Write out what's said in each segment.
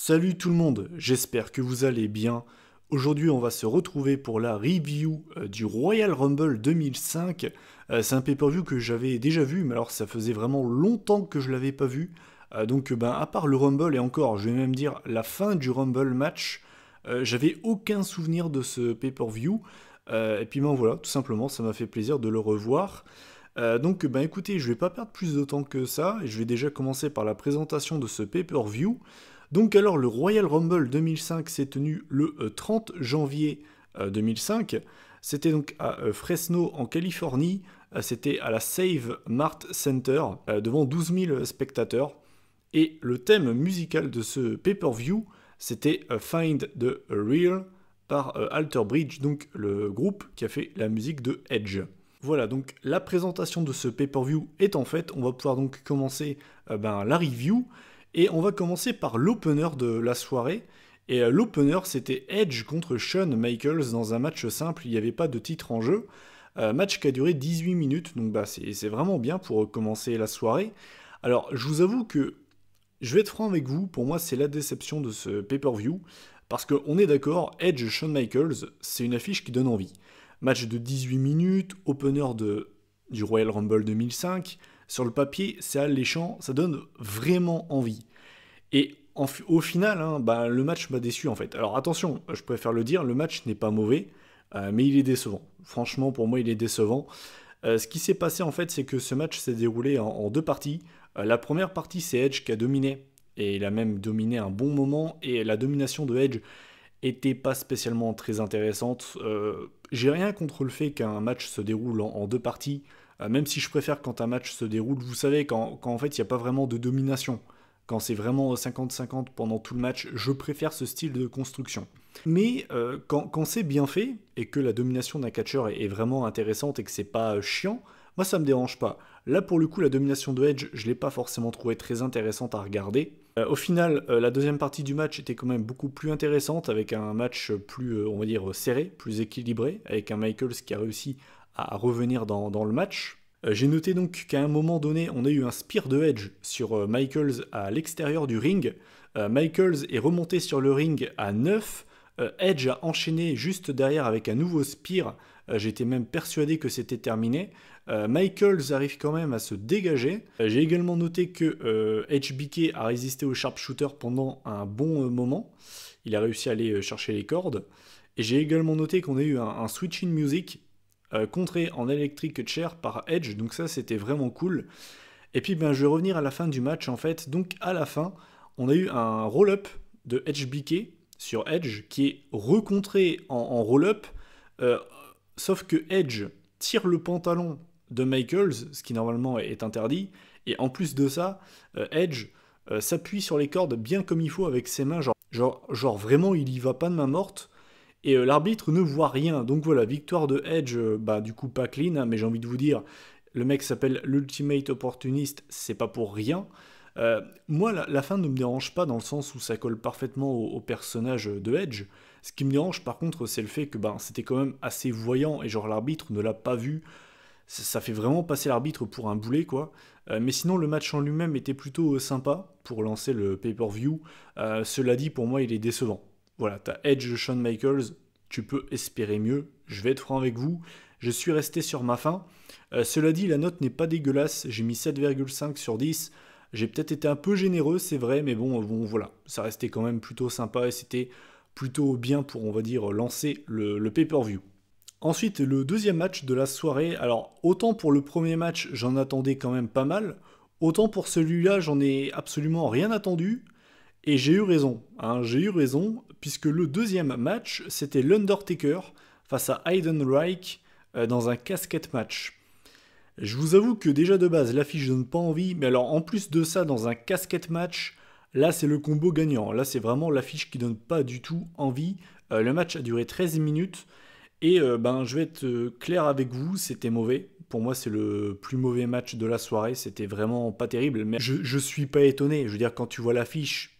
Salut tout le monde, j'espère que vous allez bien. Aujourd'hui, on va se retrouver pour la review du Royal Rumble 2005. C'est un pay-per-view que j'avais déjà vu, mais alors ça faisait vraiment longtemps que je l'avais pas vu. À part le Rumble et encore, je vais même dire la fin du Rumble match, j'avais aucun souvenir de ce pay-per-view. Et puis voilà, tout simplement, ça m'a fait plaisir de le revoir. Écoutez, je vais pas perdre plus de temps que ça, et je vais déjà commencer par la présentation de ce pay-per-view. Donc alors, le Royal Rumble 2005 s'est tenu le 30 janvier 2005. C'était donc à Fresno en Californie. C'était à la Save Mart Center devant 12 000 spectateurs. Et le thème musical de ce pay-per-view, c'était Find the Real par Alter Bridge, donc le groupe qui a fait la musique de Edge. Voilà, donc la présentation de ce pay-per-view est en fait, on va pouvoir donc commencer la review, et on va commencer par l'opener de la soirée. Et l'opener, c'était Edge contre Shawn Michaels dans un match simple, il n'y avait pas de titre en jeu. Match qui a duré 18 minutes, donc c'est vraiment bien pour commencer la soirée. Alors, je vous avoue que, je vais être franc avec vous, pour moi c'est la déception de ce pay-per-view, parce qu'on est d'accord, Edge Shawn Michaels, c'est une affiche qui donne envie. Match de 18 minutes, opener du Royal Rumble 2005. Sur le papier, c'est alléchant, ça donne vraiment envie. Et au final, le match m'a déçu en fait. Alors attention, je préfère le dire, le match n'est pas mauvais, mais il est décevant. Franchement, pour moi, il est décevant. Ce qui s'est passé en fait, c'est que ce match s'est déroulé en deux parties. La première partie, c'est Edge qui a dominé, et il a même dominé un bon moment, et la domination de Edge était pas spécialement très intéressante. J'ai rien contre le fait qu'un match se déroule en deux parties, même si je préfère quand un match se déroule, vous savez, quand en fait il n'y a pas vraiment de domination. Quand c'est vraiment 50-50 pendant tout le match, je préfère ce style de construction. Mais quand c'est bien fait, et que la domination d'un catcheur est vraiment intéressante et que c'est pas chiant, moi ça me dérange pas. Là pour le coup, la domination de Edge, je l'ai pas forcément trouvé très intéressante à regarder. Au final, la deuxième partie du match était quand même beaucoup plus intéressante, avec un match plus, on va dire, serré, plus équilibré, avec un Michaels qui a réussi à revenir dans le match. J'ai noté donc qu'à un moment donné, on a eu un spear de Edge sur Michaels à l'extérieur du ring. Michaels est remonté sur le ring à 9. Edge a enchaîné juste derrière avec un nouveau spear. J'étais même persuadé que c'était terminé. Michaels arrive quand même à se dégager. J'ai également noté que HBK a résisté au sharpshooter pendant un bon moment. Il a réussi à aller chercher les cordes. Et j'ai également noté qu'on a eu un switch in music contré en electric chair par Edge. Donc ça, c'était vraiment cool. Et puis, je vais revenir à la fin du match, en fait. Donc, à la fin, on a eu un roll-up de HBK sur Edge qui est recontré en roll-up. Sauf que Edge tire le pantalon de Michaels, ce qui normalement est interdit. Et en plus de ça, Edge s'appuie sur les cordes bien comme il faut avec ses mains. Genre vraiment, il y va pas de main morte. Et l'arbitre ne voit rien. Donc voilà, victoire de Edge, du coup pas clean, mais j'ai envie de vous dire, le mec s'appelle l'Ultimate Opportunist, c'est pas pour rien. Moi, la fin ne me dérange pas dans le sens où ça colle parfaitement au personnage de Edge. Ce qui me dérange par contre, c'est le fait que c'était quand même assez voyant et genre l'arbitre ne l'a pas vu. Ça fait vraiment passer l'arbitre pour un boulet, quoi. Mais sinon, le match en lui-même était plutôt sympa pour lancer le pay-per-view. Cela dit, pour moi, il est décevant. Voilà, t'as Edge, Shawn Michaels, tu peux espérer mieux. Je vais être franc avec vous, je suis resté sur ma faim. Cela dit, la note n'est pas dégueulasse, j'ai mis 7,5 sur 10. J'ai peut-être été un peu généreux, c'est vrai, mais bon, voilà, ça restait quand même plutôt sympa et c'était plutôt bien pour, on va dire, lancer le pay-per-view. Ensuite, le deuxième match de la soirée. Alors, autant pour le premier match, j'en attendais quand même pas mal, autant pour celui-là, j'en ai absolument rien attendu. Et j'ai eu raison, j'ai eu raison, puisque le deuxième match, c'était l'Undertaker face à Heidenreich dans un casquette match. Je vous avoue que déjà de base, l'affiche donne pas envie, mais alors en plus de ça, dans un casquette match, là c'est le combo gagnant. Là c'est vraiment l'affiche qui donne pas du tout envie. Le match a duré 13 minutes, et je vais être clair avec vous, c'était mauvais. Pour moi, c'est le plus mauvais match de la soirée. C'était vraiment pas terrible. Mais je suis pas étonné. Je veux dire, quand tu vois l'affiche,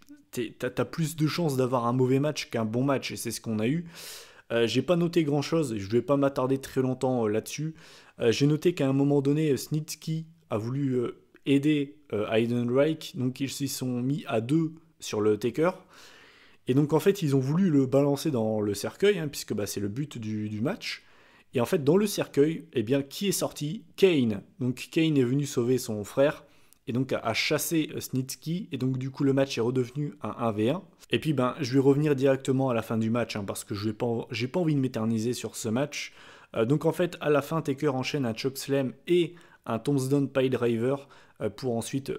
t'as plus de chances d'avoir un mauvais match qu'un bon match. Et c'est ce qu'on a eu. J'ai pas noté grand chose. Je vais pas m'attarder très longtemps là-dessus. J'ai noté qu'à un moment donné, Snitsky a voulu aider Heidenreich. Donc ils s'y sont mis à deux sur le Taker. Et donc en fait, ils ont voulu le balancer dans le cercueil, hein, puisque bah, c'est le but du match. Et en fait, dans le cercueil, eh bien, qui est sorti? Kane. Donc Kane est venu sauver son frère, et donc a chassé Snitsky, et donc du coup le match est redevenu un 1v1. Et puis ben, je vais revenir directement à la fin du match, hein, parce que je n'ai pas envie de m'éterniser sur ce match. Donc en fait, à la fin, Taker enchaîne un chokeslam et un tombstone piledriver pour ensuite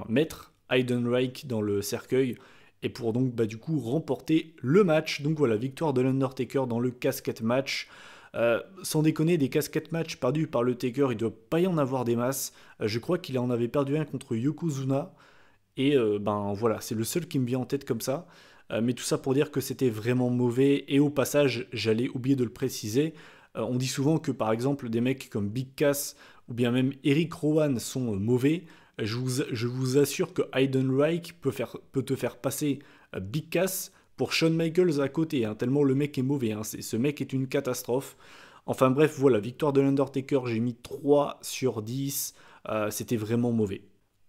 mettre Heidenreich dans le cercueil et pour donc du coup remporter le match. Donc voilà, victoire de l'Undertaker dans le casket match. Sans déconner, des casquettes match perdus par le Taker, il ne doit pas y en avoir des masses. Je crois qu'il en avait perdu un contre Yokozuna. Et voilà, c'est le seul qui me vient en tête comme ça. Mais tout ça pour dire que c'était vraiment mauvais. Et au passage, j'allais oublier de le préciser. On dit souvent que par exemple des mecs comme Big Cass ou bien même Eric Rowan sont mauvais. Je vous assure que Heidenreich peut te faire passer Big Cass pour Shawn Michaels à côté, hein, tellement le mec est mauvais, hein, ce mec est une catastrophe. Enfin bref, voilà, victoire de l'Undertaker, j'ai mis 3 sur 10, c'était vraiment mauvais.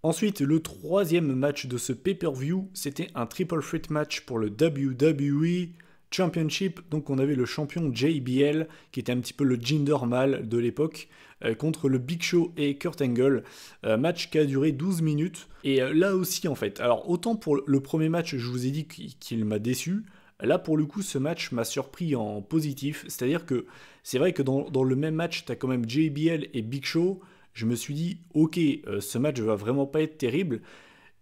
Ensuite, le troisième match de ce pay-per-view, c'était un triple threat match pour le WWE Championship. Donc on avait le champion JBL, qui était un petit peu le Jinder Mahal de l'époque, contre le Big Show et Kurt Angle. Match qui a duré 12 minutes. Et là aussi, en fait, alors autant pour le premier match, je vous ai dit qu'il m'a déçu. Là, pour le coup, ce match m'a surpris en positif. C'est-à-dire que c'est vrai que dans le même match, tu as quand même JBL et Big Show. Je me suis dit, ok, ce match va vraiment pas être terrible.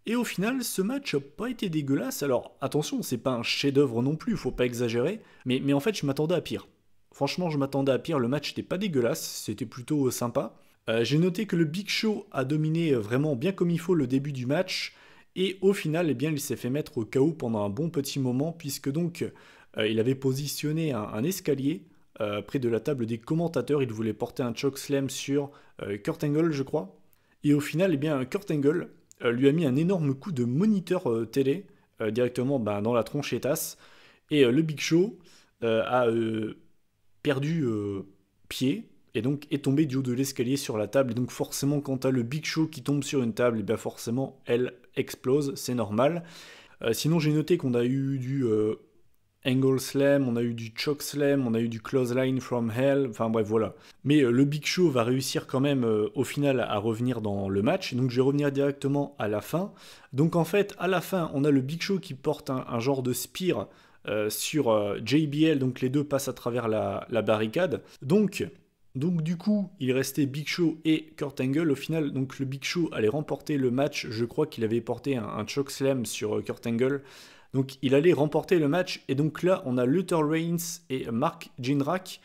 Et au final, ce match n'a pas été dégueulasse. Alors, attention, c'est pas un chef-d'œuvre non plus, faut pas exagérer. Mais en fait, je m'attendais à pire. Franchement, je m'attendais à pire. Le match n'était pas dégueulasse, c'était plutôt sympa. J'ai noté que le Big Show a dominé vraiment bien comme il faut le début du match. Et au final, eh bien, il s'est fait mettre au KO pendant un bon petit moment, puisque donc il avait positionné un escalier près de la table des commentateurs. Il voulait porter un chokeslam sur Kurt Angle, je crois. Et au final, eh bien, Kurt Angle lui a mis un énorme coup de moniteur télé directement dans la tronchetasse. Et le Big Show a perdu pied et donc est tombé du haut de l'escalier sur la table. Et donc forcément, quand tu as le Big Show qui tombe sur une table, et bien forcément, elle explose, c'est normal. Sinon, j'ai noté qu'on a eu du Angle Slam, on a eu du Choke Slam, on a eu du Clothesline from Hell, enfin bref, voilà. Mais le Big Show va réussir quand même au final à revenir dans le match, donc je vais revenir directement à la fin. Donc en fait, à la fin, on a le Big Show qui porte un genre de spear sur JBL, donc les deux passent à travers la barricade. Donc du coup, il restait Big Show et Kurt Angle. Au final, donc le Big Show allait remporter le match. Je crois qu'il avait porté un choke slam sur Kurt Angle. Donc il allait remporter le match. Et donc là, on a Luther Reigns et Mark Jindrak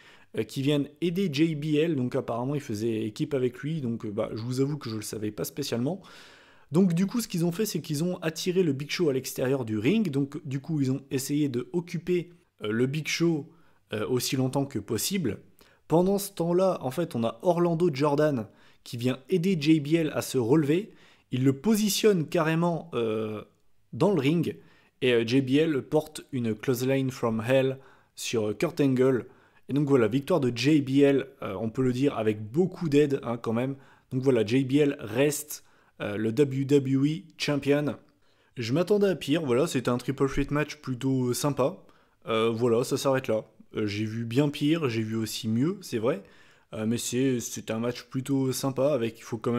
qui viennent aider JBL. Donc apparemment, ils faisaient équipe avec lui. Donc je vous avoue que je ne le savais pas spécialement. Donc du coup, ce qu'ils ont fait, c'est qu'ils ont attiré le Big Show à l'extérieur du ring. Donc du coup, ils ont essayé de occuper le Big Show aussi longtemps que possible. Pendant ce temps-là, en fait, on a Orlando Jordan qui vient aider JBL à se relever. Il le positionne carrément dans le ring. Et JBL porte une Clothesline from Hell sur Kurt Angle. Et donc voilà, victoire de JBL, on peut le dire, avec beaucoup d'aide quand même. Donc voilà, JBL reste le WWE Champion. Je m'attendais à pire, voilà, c'était un triple threat match plutôt sympa. Voilà, ça s'arrête là. J'ai vu bien pire, j'ai vu aussi mieux, c'est vrai. Mais c'est un match plutôt sympa, avec, il faut quand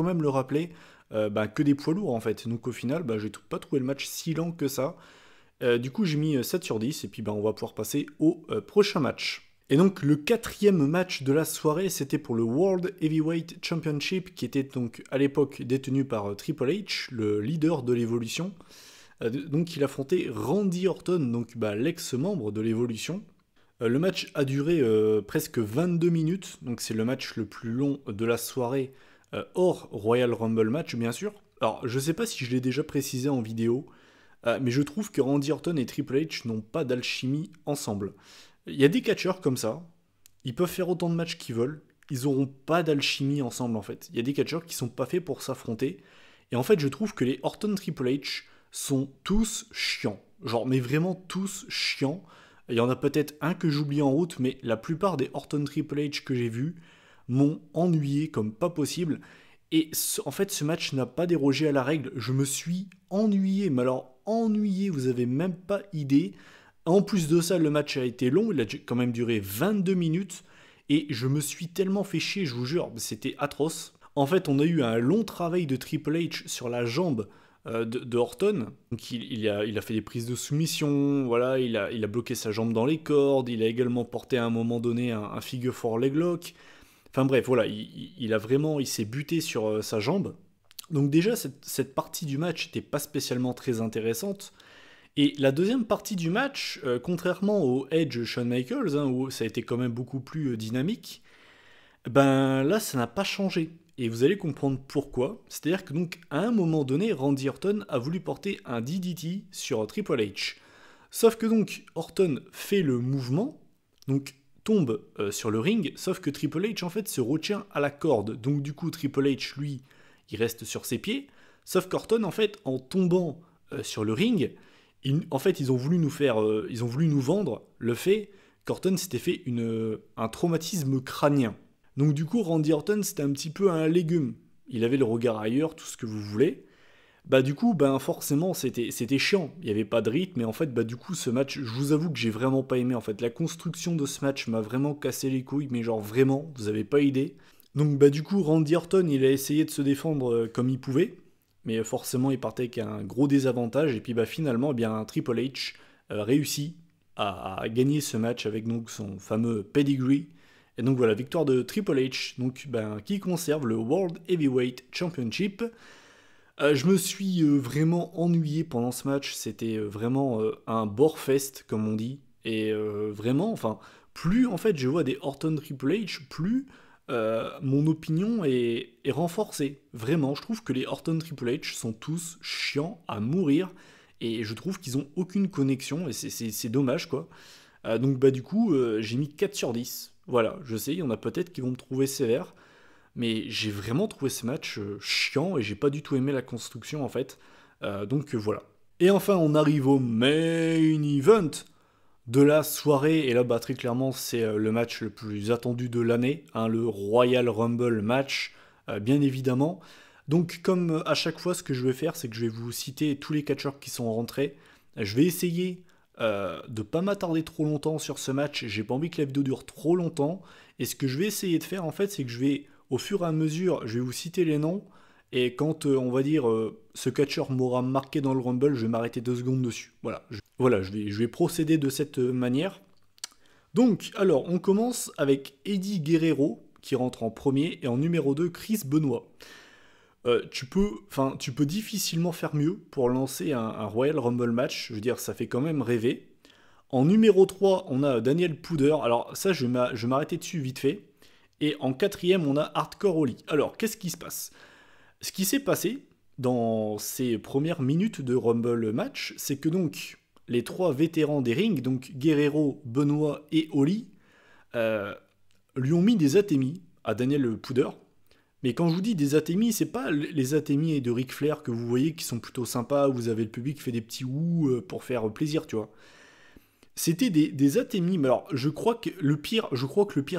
même le rappeler, que des poids lourds en fait. Donc au final, j'ai pas trouvé le match si lent que ça. Du coup, j'ai mis 7 sur 10, et puis on va pouvoir passer au prochain match. Et donc le quatrième match de la soirée, c'était pour le World Heavyweight Championship, qui était donc à l'époque détenu par Triple H, le leader de l'Evolution. Donc il affrontait Randy Orton, donc l'ex-membre de l'Evolution. Le match a duré presque 22 minutes, donc c'est le match le plus long de la soirée, hors Royal Rumble match bien sûr. Alors je sais pas si je l'ai déjà précisé en vidéo, mais je trouve que Randy Orton et Triple H n'ont pas d'alchimie ensemble. Il y a des catcheurs comme ça, ils peuvent faire autant de matchs qu'ils veulent, ils n'auront pas d'alchimie ensemble en fait. Il y a des catcheurs qui sont pas faits pour s'affronter, et en fait je trouve que les Orton Triple H sont tous chiants. Genre, mais vraiment tous chiants. Il y en a peut-être un que j'oublie en route, mais la plupart des Orton Triple H que j'ai vus m'ont ennuyé comme pas possible. Et en fait, ce match n'a pas dérogé à la règle. Je me suis ennuyé, mais alors ennuyé, vous avez même pas idée. En plus de ça, le match a été long, il a quand même duré 22 minutes. Et je me suis tellement fait chier, je vous jure, c'était atroce. En fait, on a eu un long travail de Triple H sur la jambe de Orton. Donc il a fait des prises de soumission, voilà, il a bloqué sa jambe dans les cordes, il a également porté à un moment donné un figure four leg lock. Enfin bref, voilà, il s'est buté sur sa jambe. Donc déjà, cette partie du match n'était pas spécialement très intéressante. Et la deuxième partie du match, contrairement au Edge Shawn Michaels, hein, où ça a été quand même beaucoup plus dynamique, ben là, ça n'a pas changé. Et vous allez comprendre pourquoi. C'est-à-dire que donc, à un moment donné, Randy Orton a voulu porter un DDT sur Triple H. Sauf que donc, Orton fait le mouvement, donc tombe sur le ring, sauf que Triple H en fait se retient à la corde. Donc du coup, Triple H, lui, il reste sur ses pieds. Sauf qu'Orton, en fait, en tombant sur le ring, en fait, ils ont voulu nous vendre le fait qu'Orton s'était fait un traumatisme crânien. Donc du coup, Randy Orton, c'était un petit peu un légume. Il avait le regard ailleurs, tout ce que vous voulez. Bah du coup, ben forcément, c'était chiant. Il n'y avait pas de rythme, mais en fait, bah du coup, ce match, je vous avoue que j'ai vraiment pas aimé. En fait, la construction de ce match m'a vraiment cassé les couilles, mais genre vraiment, vous avez pas idée. Donc bah du coup, Randy Orton, il a essayé de se défendre comme il pouvait, mais forcément, il partait avec un gros désavantage. Et puis bah finalement, eh bien Triple H réussit à gagner ce match avec donc son fameux pedigree. Et donc voilà, victoire de Triple H, donc, qui conserve le World Heavyweight Championship. Je me suis vraiment ennuyé pendant ce match, c'était vraiment un borefest comme on dit. Et vraiment, enfin, plus en fait je vois des Orton Triple H, plus mon opinion est renforcée. Vraiment, je trouve que les Orton Triple H sont tous chiants à mourir. Et je trouve qu'ils ont aucune connexion, et c'est dommage quoi. Donc bah du coup, j'ai mis 4 sur 10. Voilà, je sais, il y en a peut-être qui vont me trouver sévère, mais j'ai vraiment trouvé ce match chiant et j'ai pas du tout aimé la construction en fait. Donc voilà. Et enfin, on arrive au main event de la soirée, et là bah très clairement c'est le match le plus attendu de l'année, hein, le Royal Rumble match, bien évidemment. Donc comme à chaque fois, ce que je vais faire, c'est que je vais vous citer tous les catcheurs qui sont rentrés. Je vais essayer de pas m'attarder trop longtemps sur ce match, j'ai pas envie que la vidéo dure trop longtemps, et ce que je vais essayer de faire en fait, c'est que je vais, au fur et à mesure, je vais vous citer les noms, et quand on va dire ce catcheur m'aura marqué dans le Rumble, je vais m'arrêter 2 secondes dessus. Voilà, je vais procéder de cette manière. Donc, alors, on commence avec Eddie Guerrero, qui rentre en premier, et en numéro 2, Chris Benoit. Tu peux difficilement faire mieux pour lancer un Royal Rumble match. Je veux dire, ça fait quand même rêver. En numéro 3, on a Daniel Puder. Alors ça, je vais m'arrêter dessus vite fait. Et en quatrième, on a Hardcore Holly. Alors, qu'est-ce qui se passe? Ce qui s'est passé dans ces premières minutes de Rumble match, c'est que donc les 3 vétérans des rings, donc Guerrero, Benoit et Holly, lui ont mis des atémis à Daniel Puder. Mais quand je vous dis des atémis, c'est pas les atémis de Ric Flair que vous voyez qui sont plutôt sympas, où vous avez le public qui fait des petits ouh pour faire plaisir, tu vois. C'était des atémis, mais alors je crois que le pire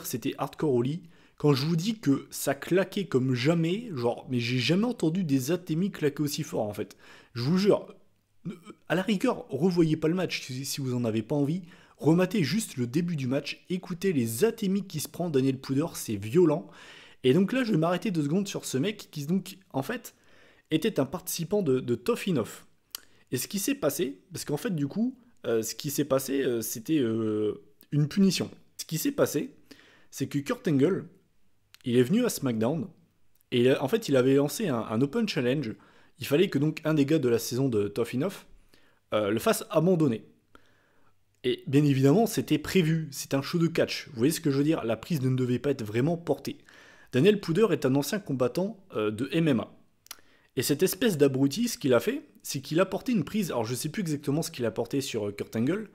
c'était Hardcore Holly. Quand je vous dis que ça claquait comme jamais, genre, mais j'ai jamais entendu des atémis claquer aussi fort en fait. Je vous jure, à la rigueur, revoyez pas le match si vous en avez pas envie. Rematez juste le début du match, écoutez les atémis qui se prend Daniel Puder, c'est violent. Et donc là, je vais m'arrêter 2 secondes sur ce mec qui, donc, en fait, était un participant de Tough Enough. Et ce qui s'est passé, parce qu'en fait, du coup, ce qui s'est passé, c'était une punition. Ce qui s'est passé, c'est que Kurt Angle, il est venu à SmackDown, et en fait, il avait lancé un Open Challenge. Il fallait que donc un des gars de la saison de Tough Enough le fasse abandonner. Et bien évidemment, c'était prévu, c'est un show de catch. Vous voyez ce que je veux dire? La prise ne devait pas être vraiment portée. Daniel Puder est un ancien combattant de MMA. Et cette espèce d'abruti, ce qu'il a fait, c'est qu'il a porté une prise. Alors je sais plus exactement ce qu'il a porté sur Kurt Angle.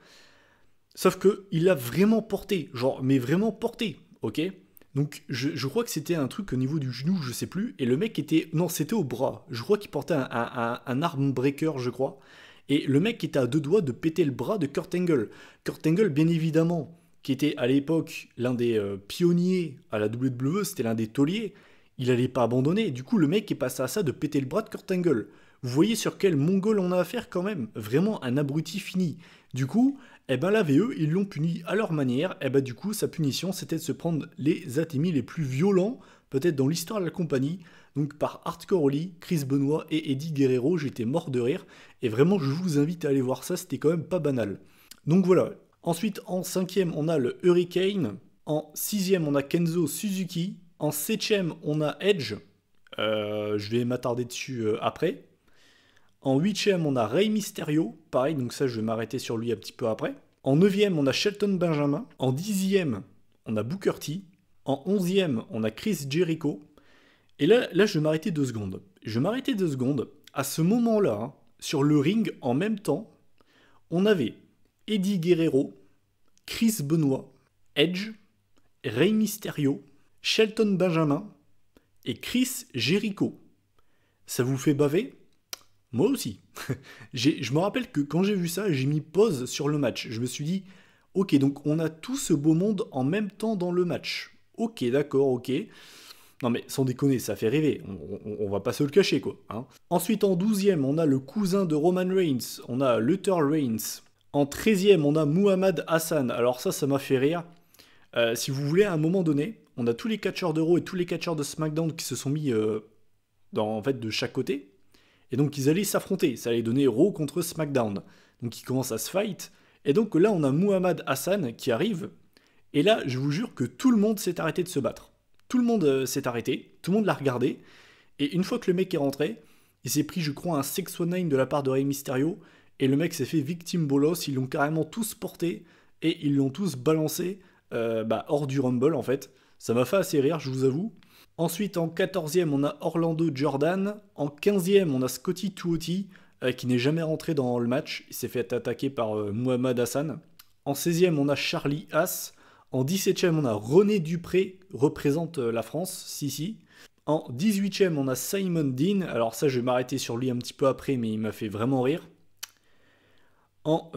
Sauf qu'il l'a vraiment porté. Genre, mais vraiment porté. Ok? Donc je crois que c'était un truc au niveau du genou, je sais plus. Et le mec était. Non, c'était au bras. Je crois qu'il portait un arm breaker, je crois. Et le mec était à 2 doigts de péter le bras de Kurt Angle. Kurt Angle, bien évidemment, qui était à l'époque l'un des pionniers à la WWE, c'était l'un des tauliers, il allait pas abandonner. Du coup, le mec est passé à ça de péter le bras de Kurt Angle. Vous voyez sur quel mongol on a affaire quand même? Vraiment un abruti fini. Du coup, eh ben la VE, ils l'ont puni à leur manière. Et ben du coup, sa punition, c'était de se prendre les atémis les plus violents, peut-être dans l'histoire de la compagnie. Donc par Hardcore Holly, Chris Benoit et Eddie Guerrero, j'étais mort de rire. Et vraiment, je vous invite à aller voir ça, c'était quand même pas banal. Donc voilà. Ensuite, en cinquième, on a le Hurricane. En sixième, on a Kenzo Suzuki. En septième, on a Edge. Je vais m'attarder dessus après. En huitième, on a Rey Mysterio. Pareil, donc ça, je vais m'arrêter sur lui un petit peu après. En neuvième, on a Shelton Benjamin. En dixième, on a Booker T. En onzième, on a Chris Jericho. Et là, je vais m'arrêter 2 secondes. Je vais m'arrêter 2 secondes. À ce moment-là, hein, sur le ring, en même temps, on avait Eddie Guerrero, Chris Benoit, Edge, Rey Mysterio, Shelton Benjamin et Chris Jericho. Ça vous fait baver? Moi aussi. Je me rappelle que quand j'ai vu ça, j'ai mis pause sur le match. Je me suis dit, ok, donc on a tout ce beau monde en même temps dans le match. Ok, d'accord, ok. Non mais sans déconner, ça fait rêver. On va pas se le cacher, quoi. Hein. Ensuite, en douzième, on a le cousin de Roman Reigns. On a Luther Reigns. En treizième, on a Muhammad Hassan. Alors ça m'a fait rire. Si vous voulez, à un moment donné, on a tous les catcheurs de Raw et tous les catcheurs de SmackDown qui se sont mis en fait, de chaque côté. Et donc ils allaient s'affronter, ça allait donner Raw contre SmackDown. Donc ils commencent à se fight. Et donc là on a Muhammad Hassan qui arrive. Et là je vous jure que tout le monde s'est arrêté de se battre. Tout le monde s'est arrêté, tout le monde l'a regardé. Et une fois que le mec est rentré, il s'est pris je crois un 619 de la part de Rey Mysterio. Et le mec s'est fait victime bolos, ils l'ont carrément tous porté. Et ils l'ont tous balancé hors du Rumble en fait. Ça m'a fait assez rire, je vous avoue. Ensuite, en 14e, on a Orlando Jordan. En 15e, on a Scotty 2OT, qui n'est jamais rentré dans le match. Il s'est fait attaquer par Muhammad Hassan. En 16e, on a Charlie Haas. En 17e, on a René Dupré, représente la France, si. En 18e, on a Simon Dean. Alors ça, je vais m'arrêter sur lui un petit peu après, mais il m'a fait vraiment rire. En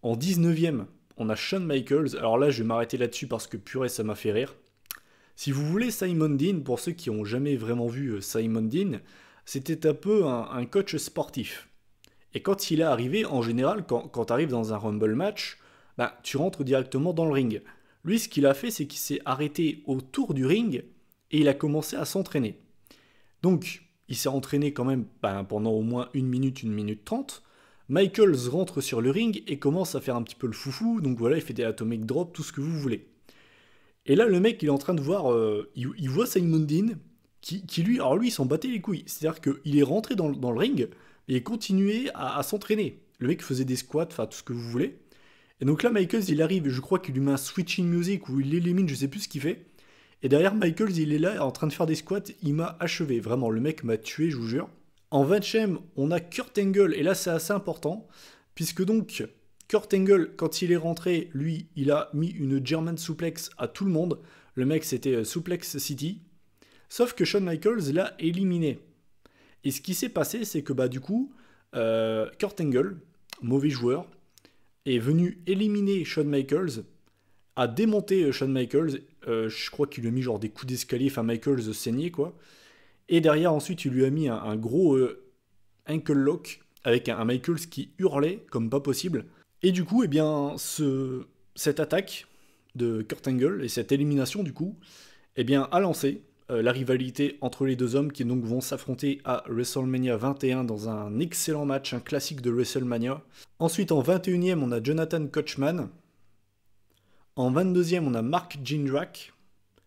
19e, on a Shawn Michaels. Alors là, je vais m'arrêter là-dessus parce que purée, ça m'a fait rire. Si vous voulez, Simon Dean, pour ceux qui n'ont jamais vraiment vu Simon Dean, c'était un peu un coach sportif. Et quand il est arrivé, en général, quand tu arrives dans un Rumble match, tu rentres directement dans le ring. Lui, ce qu'il a fait, c'est qu'il s'est arrêté autour du ring et il a commencé à s'entraîner. Donc, il s'est entraîné quand même pendant au moins 1 minute 30. Michaels rentre sur le ring et commence à faire un petit peu le foufou. Donc voilà, il fait des atomic drops, tout ce que vous voulez. Et là, le mec, il est en train de voir, il voit Simon Dean, qui lui, alors lui, il s'en battait les couilles. C'est-à-dire qu'il est rentré dans le ring, et il continuait à s'entraîner. Le mec faisait des squats, enfin tout ce que vous voulez. Et donc là, Michaels, il arrive, et je crois qu'il lui met un switching music, ou il l'élimine, je sais plus ce qu'il fait. Et derrière, Michaels, il est là, en train de faire des squats, il m'a achevé. Vraiment, le mec m'a tué, je vous jure. En 20e, on a Kurt Angle, et là, c'est assez important, puisque donc... Kurt Angle, quand il est rentré, lui, il a mis une German suplex à tout le monde. Le mec, c'était Suplex City. Sauf que Shawn Michaels l'a éliminé. Et ce qui s'est passé, c'est que du coup, Kurt Angle, mauvais joueur, est venu éliminer Shawn Michaels, a démonté Shawn Michaels. Je crois qu'il lui a mis genre des coups d'escalier, enfin Michaels saignait quoi. Et derrière, ensuite, il lui a mis un gros ankle lock avec un Michaels qui hurlait comme pas possible. Et du coup, cette attaque de Kurt Angle et cette élimination, du coup, a lancé la rivalité entre les deux hommes qui donc vont s'affronter à WrestleMania 21 dans un excellent match, un classique de WrestleMania. Ensuite, en 21e, on a Jonathan Coachman. En 22e, on a Mark Jindrak,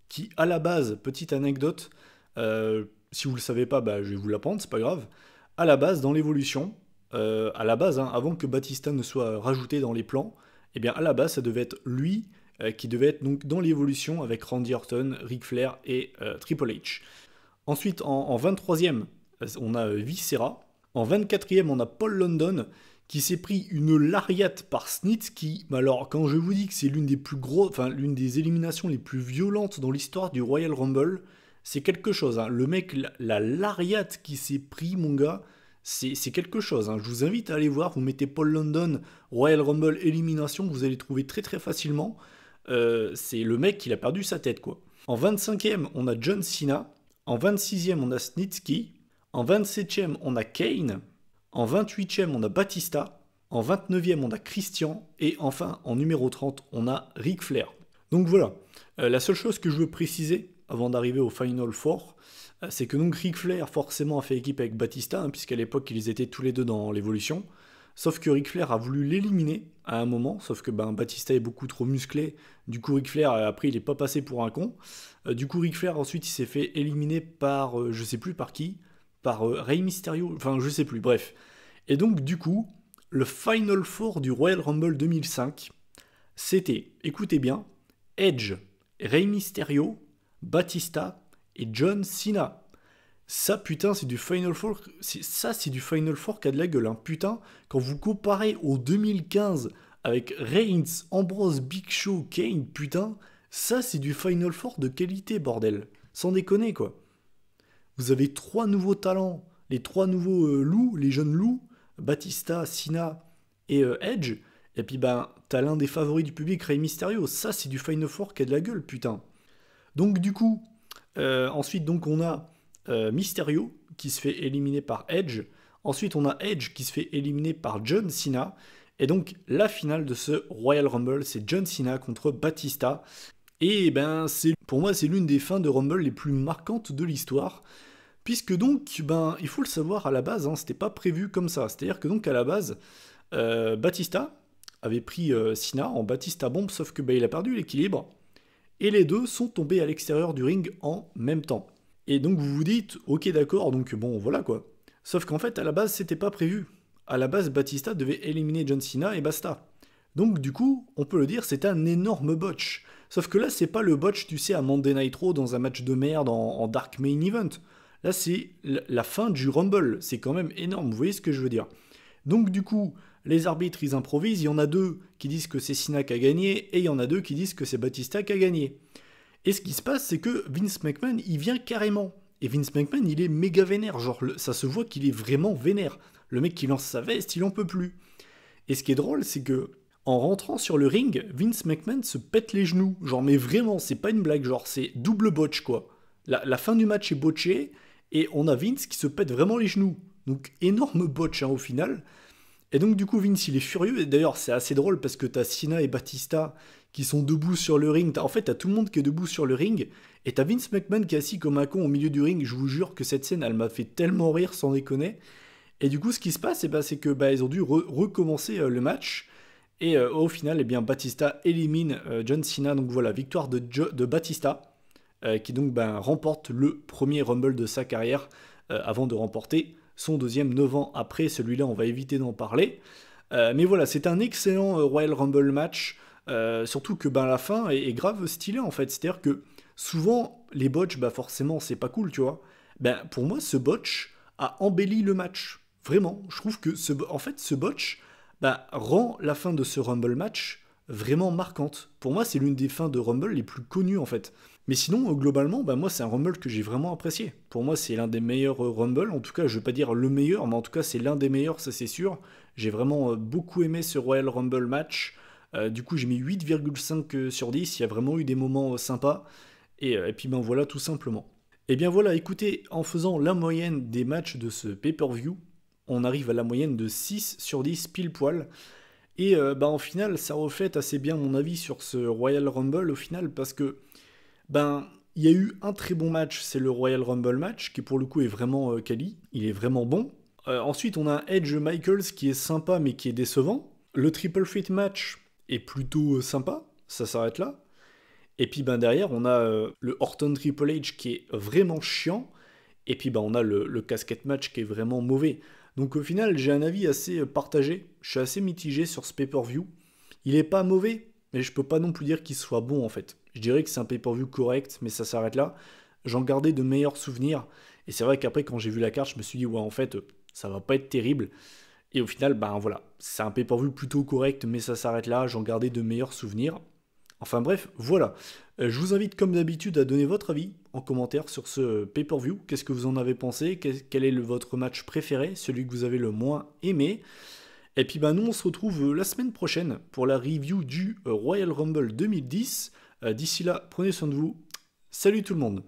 qui, à la base, petite anecdote, si vous ne le savez pas, je vais vous l'apprendre, c'est pas grave. À la base, dans l'évolution, avant que Batista ne soit rajouté dans les plans, à la base, ça devait être lui qui devait être donc dans l'évolution avec Randy Orton, Ric Flair et Triple H. Ensuite, en 23e, on a Viscera. En 24e, on a Paul London qui s'est pris une lariat par Snitsky. Alors, quand je vous dis que c'est l'une des éliminations les plus violentes dans l'histoire du Royal Rumble, c'est quelque chose. Hein. Le mec, la lariat qui s'est pris, mon gars, c'est quelque chose. Hein. Je vous invite à aller voir. Vous mettez Paul London, Royal Rumble, élimination, vous allez trouver très très facilement. C'est le mec qui a perdu sa tête, quoi. En 25e, on a John Cena. En 26e, on a Snitsky. En 27e, on a Kane. En 28e, on a Batista. En 29e, on a Christian. Et enfin, en numéro 30, on a Ric Flair. Donc voilà, la seule chose que je veux préciser avant d'arriver au Final Four, c'est que donc Ric Flair forcément a fait équipe avec Batista, hein, puisqu'à l'époque ils étaient tous les deux dans l'évolution. Sauf que Ric Flair a voulu l'éliminer à un moment, sauf que Batista est beaucoup trop musclé. Du coup, Ric Flair, après, il n'est pas passé pour un con. Du coup, Ric Flair, ensuite, il s'est fait éliminer par, je sais plus par qui, par Rey Mysterio, enfin, je sais plus, bref. Et donc, du coup, le Final Four du Royal Rumble 2005, c'était, écoutez bien, Edge, Rey Mysterio, Batista et John Cena. Ça, putain, c'est du Final Four. Ça, c'est du Final Four qui a de la gueule. Hein. Putain, quand vous comparez au 2015 avec Reigns, Ambrose, Big Show, Kane, putain, ça, c'est du Final Four de qualité, bordel. Sans déconner, quoi. Vous avez 3 nouveaux talents. Les 3 nouveaux loups, les jeunes loups, Batista, Cena et Edge. Et puis, t'as l'un des favoris du public, Rey Mysterio. Ça, c'est du Final Four qui a de la gueule, putain. Donc, du coup, ensuite, donc, on a Mysterio qui se fait éliminer par Edge. Ensuite, on a Edge qui se fait éliminer par John Cena. Et donc, la finale de ce Royal Rumble, c'est John Cena contre Batista. Et pour moi, c'est l'une des fins de Rumble les plus marquantes de l'histoire. Puisque donc, il faut le savoir à la base, hein, c'était pas prévu comme ça. C'est-à-dire que donc, à la base, Batista avait pris Cena en Batista bombe, sauf que il a perdu l'équilibre. Et les deux sont tombés à l'extérieur du ring en même temps. Et donc vous vous dites, ok d'accord, donc bon voilà quoi. Sauf qu'en fait à la base c'était pas prévu. À la base Batista devait éliminer John Cena et basta. Donc du coup, on peut le dire, c'est un énorme botch. Sauf que là c'est pas le botch tu sais à Monday Night Raw dans un match de merde en Dark Main Event. Là c'est la fin du Rumble, c'est quand même énorme, vous voyez ce que je veux dire. Donc du coup, les arbitres ils improvisent, il y en a 2 qui disent que c'est Cena qui a gagné et il y en a 2 qui disent que c'est Batista qui a gagné. Et ce qui se passe, c'est que Vince McMahon, il vient carrément. Et Vince McMahon, il est méga vénère. Genre, ça se voit qu'il est vraiment vénère. Le mec qui lance sa veste, il en peut plus. Et ce qui est drôle, c'est que en rentrant sur le ring, Vince McMahon se pète les genoux. Genre, mais vraiment, c'est pas une blague. Genre, c'est double botch, quoi. La fin du match est botchée, et on a Vince qui se pète vraiment les genoux. Donc, énorme botch, hein, au final. Et donc, du coup, Vince, il est furieux. Et d'ailleurs, c'est assez drôle parce que t'as Cena et Batista qui sont debout sur le ring. En fait, t'as tout le monde qui est debout sur le ring. Et t'as Vince McMahon qui est assis comme un con au milieu du ring. Je vous jure que cette scène, elle m'a fait tellement rire, sans déconner. Et du coup, ce qui se passe, c'est que ils ont dû recommencer le match. Et au final, Batista élimine John Cena. Donc voilà, victoire de Batista, qui donc remporte le premier Rumble de sa carrière avant de remporter son deuxième 9 ans après. Celui-là, on va éviter d'en parler. Mais voilà, c'est un excellent Royal Rumble match. Surtout que la fin est grave stylée en fait. C'est-à-dire que souvent, les botches, forcément, c'est pas cool, tu vois. Pour moi, ce botch a embelli le match. Vraiment, je trouve que ce botch rend la fin de ce Rumble match vraiment marquante. Pour moi, c'est l'une des fins de Rumble les plus connues en fait. Mais sinon, globalement, moi, c'est un Rumble que j'ai vraiment apprécié. Pour moi, c'est l'un des meilleurs Rumble. En tout cas, je vais pas dire le meilleur, mais en tout cas, c'est l'un des meilleurs, ça c'est sûr. J'ai vraiment beaucoup aimé ce Royal Rumble match. Du coup, j'ai mis 8,5 sur 10. Il y a vraiment eu des moments sympas. Et puis, voilà, tout simplement. Et bien voilà, écoutez, en faisant la moyenne des matchs de ce pay-per-view, on arrive à la moyenne de 6 sur 10 pile poil. Et en final, ça reflète assez bien mon avis sur ce Royal Rumble au final, parce que il y a eu un très bon match, c'est le Royal Rumble match, qui pour le coup est vraiment quali, il est vraiment bon. Ensuite, on a un Edge Michaels qui est sympa mais qui est décevant. Le Triple Threat match est plutôt sympa, ça s'arrête là. Et puis derrière, on a le Orton Triple H qui est vraiment chiant. Et puis on a le casquette match qui est vraiment mauvais. Donc au final, j'ai un avis assez partagé. Je suis assez mitigé sur ce pay-per-view. Il est pas mauvais, mais je peux pas non plus dire qu'il soit bon en fait. Je dirais que c'est un pay-per-view correct, mais ça s'arrête là. J'en gardais de meilleurs souvenirs. Et c'est vrai qu'après, quand j'ai vu la carte, je me suis dit, ouais, en fait, ça va pas être terrible. Et au final, voilà, c'est un pay-per-view plutôt correct, mais ça s'arrête là. J'en gardais de meilleurs souvenirs. Enfin bref, voilà. Je vous invite comme d'habitude à donner votre avis en commentaire sur ce pay-per-view. Qu'est-ce que vous en avez pensé? Quel est votre match préféré? Celui que vous avez le moins aimé? Et puis nous on se retrouve la semaine prochaine pour la review du Royal Rumble 2010. D'ici là, prenez soin de vous. Salut tout le monde!